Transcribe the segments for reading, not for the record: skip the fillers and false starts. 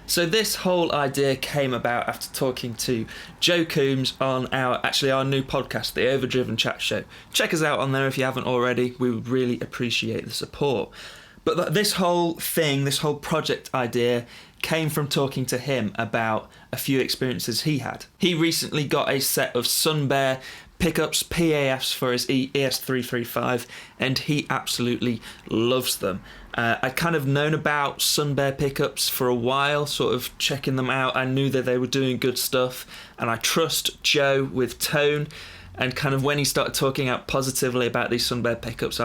So this whole idea came about after talking to Joe Coombs on our new podcast, the Overdriven Chat Show. Check us out on there if you haven't already. We would really appreciate the support. But this whole thing, this whole project idea came from talking to him about a few experiences he had. He recently got a set of Sunbear Pickups, PAFs for his ES335, and he absolutely loves them. I'd kind of known about Sunbear Pickups for a while, sort of checking them out. I knew that they were doing good stuff, and I trust Joe with tone, and kind of when he started talking out positively about these Sunbear Pickups,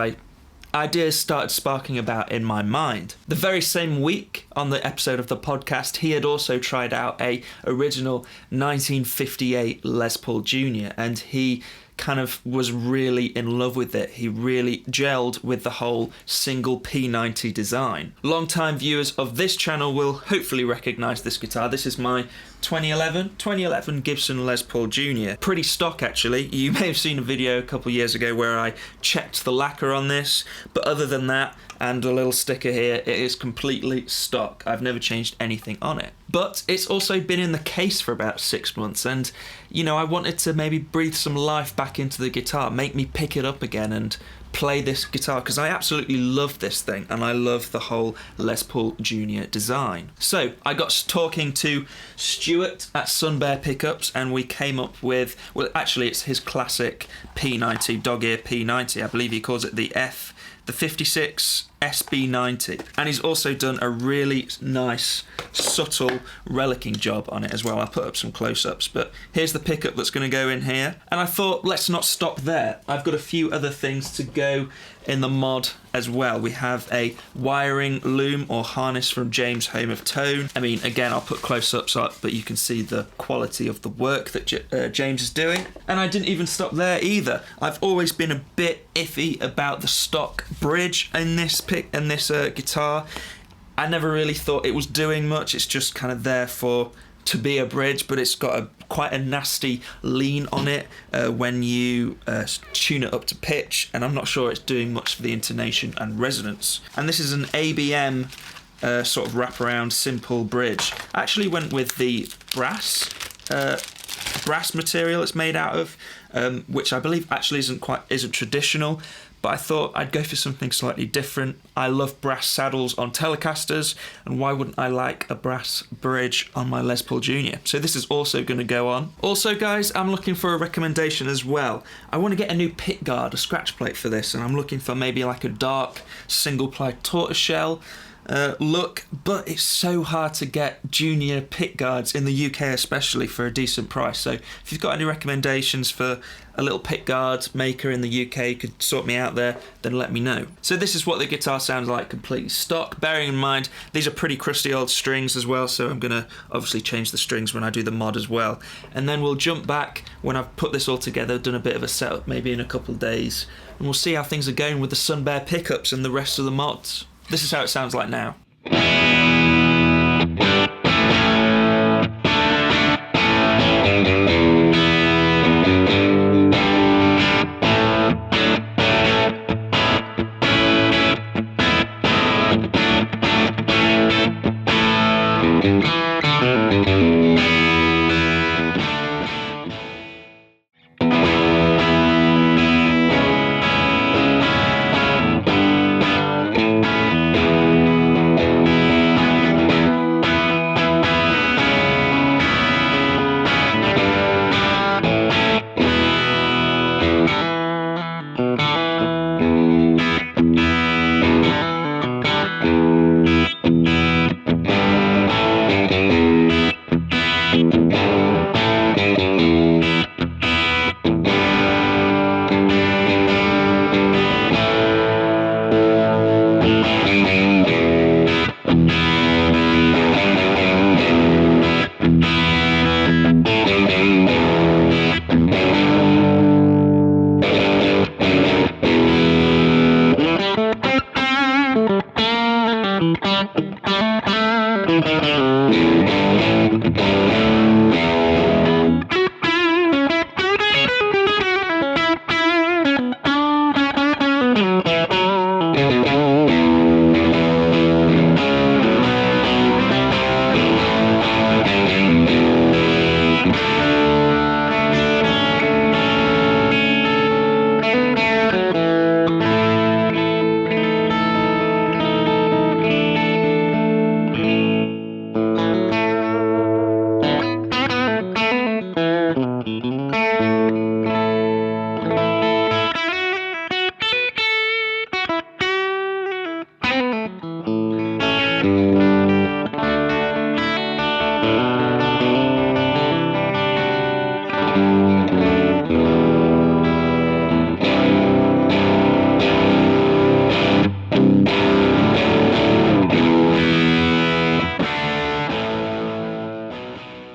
ideas started sparking about in my mind. The very same week on the episode of the podcast, he had also tried out a original 1958 Les Paul Junior, and he kind of was really in love with it. He really gelled with the whole single P90 design. Long-time viewers of this channel will hopefully recognise this guitar. This is my 2011 Gibson Les Paul Junior. Pretty stock actually. You may have seen a video a couple years ago where I checked the lacquer on this, but other than that, and a little sticker here, it is completely stock. I've never changed anything on it. But it's also been in the case for about 6 months, and you know, I wanted to maybe breathe some life back into the guitar, make me pick it up again and play this guitar, because I absolutely love this thing and I love the whole Les Paul Junior design. So I got talking to Stuart at Sunbear Pickups, and we came up with, well actually it's his classic P90, dog ear P90, I believe he calls it the 56 SB90, and he's also done a really nice subtle relicking job on it as well. I'll put up some close-ups, but here's the pickup that's going to go in here, and I thought let's not stop there. I've got a few other things to go in the mod as well. We have a wiring loom or harness from James Home of Tone. I mean, again, I'll put close-ups up, but you can see the quality of the work that James is doing. And I didn't even stop there either. I've always been a bit iffy about the stock bridge in this guitar. I never really thought it was doing much. It's just kind of there to be a bridge, but it's got quite a nasty lean on it when you tune it up to pitch, and I'm not sure it's doing much for the intonation and resonance. And this is an ABM sort of wraparound simple bridge. I actually went with the brass material it's made out of, which I believe actually isn't traditional, but I thought I'd go for something slightly different. I love brass saddles on Telecasters, and why wouldn't I like a brass bridge on my Les Paul Junior? So this is also going to go on. Also guys, I'm looking for a recommendation as well. I want to get a new pick guard, a scratch plate for this, and I'm looking for maybe like a dark single ply tortoiseshell look, but it's so hard to get junior pick guards in the UK especially for a decent price. So if you've got any recommendations for a little pick guard maker in the UK could sort me out there, then let me know. So this is what the guitar sounds like completely stock, bearing in mind these are pretty crusty old strings as well, so I'm gonna obviously change the strings when I do the mod as well, and then we'll jump back when I've put this all together, done a bit of a setup maybe in a couple of days, and we'll see how things are going with the Sunbear Pickups and the rest of the mods. This is how it sounds like now.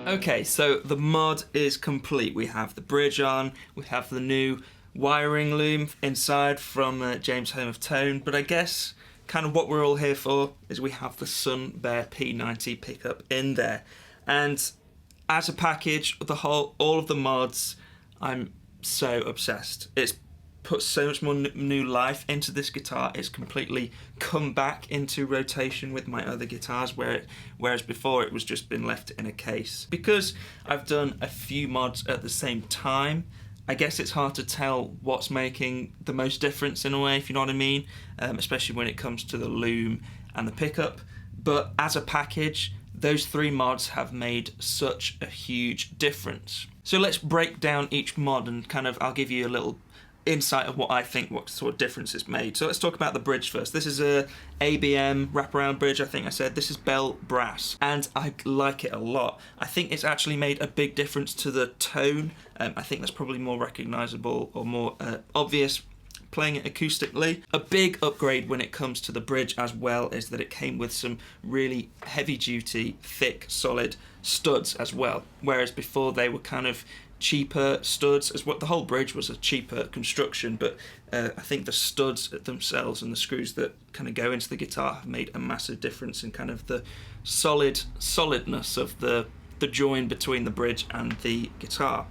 Okay, so the mod is complete. We have the bridge on, we have the new wiring loom inside from James Home of Tone, but I guess kind of what we're all here for is we have the Sunbear P90 pickup in there. And as a package, all of the mods, I'm so obsessed. It's put so much more new life into this guitar. It's completely come back into rotation with my other guitars, whereas before it was just been left in a case. Because I've done a few mods at the same time, I guess it's hard to tell what's making the most difference in a way, if you know what I mean, especially when it comes to the loom and the pickup. But as a package, those 3 mods have made such a huge difference. So let's break down each mod and I'll give you a little insight of what I think, what sort of difference it's made. So let's talk about the bridge first. This is a ABM wraparound bridge, I think I said. This is Bell Brass, and I like it a lot. I think it's actually made a big difference to the tone. I think that's probably more recognisable or more obvious playing it acoustically. A big upgrade when it comes to the bridge as well is that it came with some really heavy duty, thick, solid studs as well, whereas before they were kind of cheaper studs. As what the whole bridge was a cheaper construction, but I think the studs themselves and the screws that kind of go into the guitar have made a massive difference in kind of the solidness of the join between the bridge and the guitar.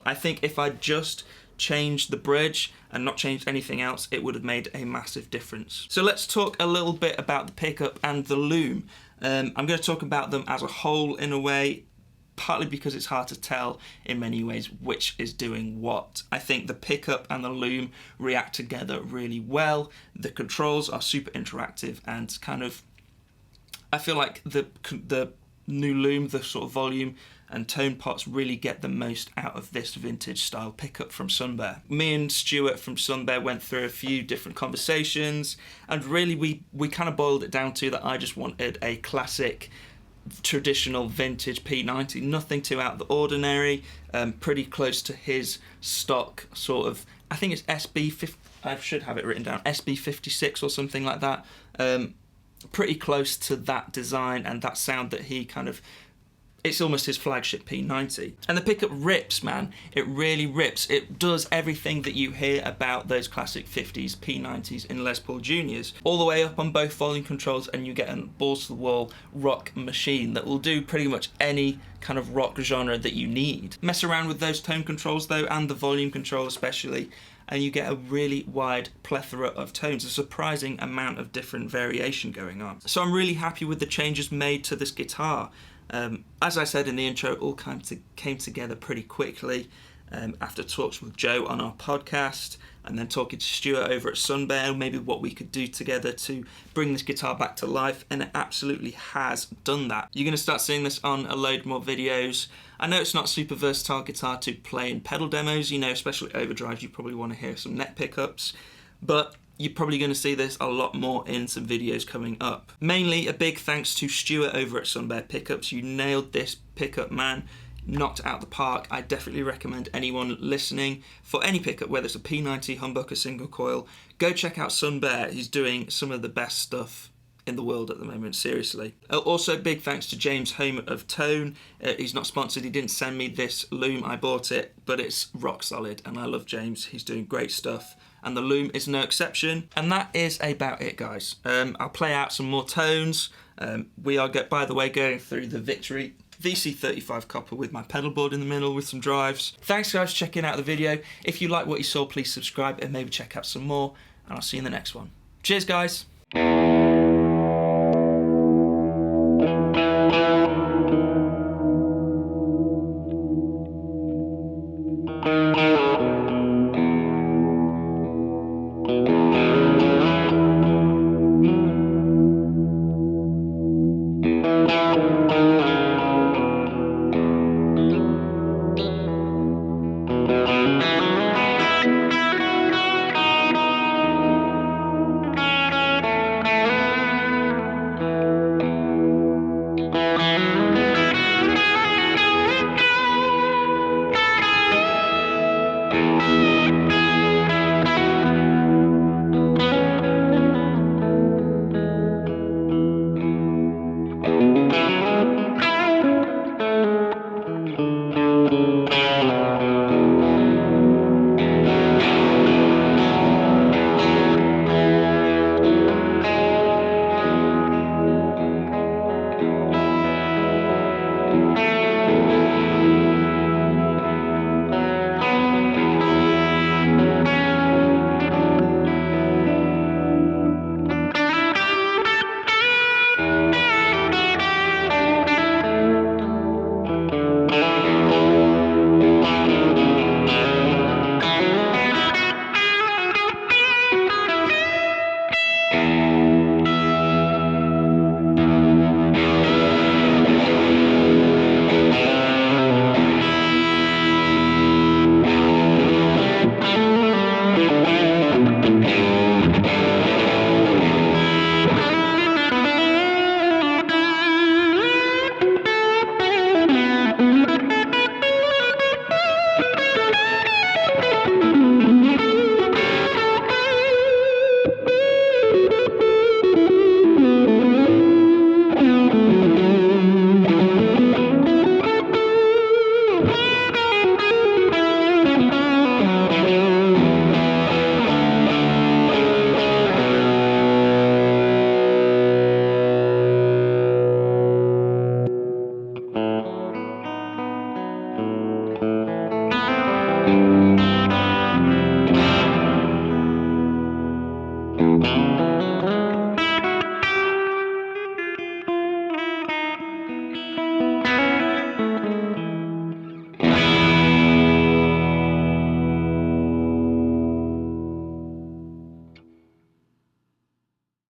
I think if I just changed the bridge and not changed anything else, it would have made a massive difference. So let's talk a little bit about the pickup and the loom. I'm going to talk about them as a whole in a way, partly because it's hard to tell in many ways which is doing what. I think the pickup and the loom react together really well. The controls are super interactive and I feel like the new loom, the sort of volume and tone pots really get the most out of this vintage style pickup from Sunbear. Me and Stuart from Sunbear went through a few different conversations, and really we kind of boiled it down to that I just wanted a classic traditional vintage P90, nothing too out of the ordinary, pretty close to his stock sort of, I think it's SB50, I should have it written down, SB56 or something like that. Pretty close to that design and that sound that he it's almost his flagship P90. And the pickup rips, man. It really rips. It does everything that you hear about those classic 50s P90s in Les Paul Juniors, all the way up on both volume controls, and you get a balls-to-the-wall rock machine that will do pretty much any kind of rock genre that you need. Mess around with those tone controls though, and the volume control especially, and you get a really wide plethora of tones, a surprising amount of different variation going on. So I'm really happy with the changes made to this guitar. As I said in the intro, it all came together pretty quickly after talks with Joe on our podcast, and then talking to Stuart over at Sunbear, maybe what we could do together to bring this guitar back to life, and it absolutely has done that. You're going to start seeing this on a load more videos. I know it's not a super versatile guitar to play in pedal demos, especially overdrive, you probably want to hear some neck pickups, but you're probably going to see this a lot more in some videos coming up. Mainly a big thanks to Stuart over at Sunbear Pickups. You nailed this pickup, man. Knocked out the park. I definitely recommend anyone listening for any pickup, whether it's a P90, humbucker, single coil, go check out Sunbear. He's doing some of the best stuff in the world at the moment, seriously. Also, big thanks to James Home of Tone. He's not sponsored, he didn't send me this loom, I bought it, but it's rock solid, and I love James, he's doing great stuff, and the loom is no exception. And that is about it, guys. I'll play out some more tones. We are, by the way, going through the Victory VC35 copper with my pedal board in the middle with some drives. Thanks guys for checking out the video. If you like what you saw, please subscribe and maybe check out some more, and I'll see you in the next one. Cheers guys. Bye.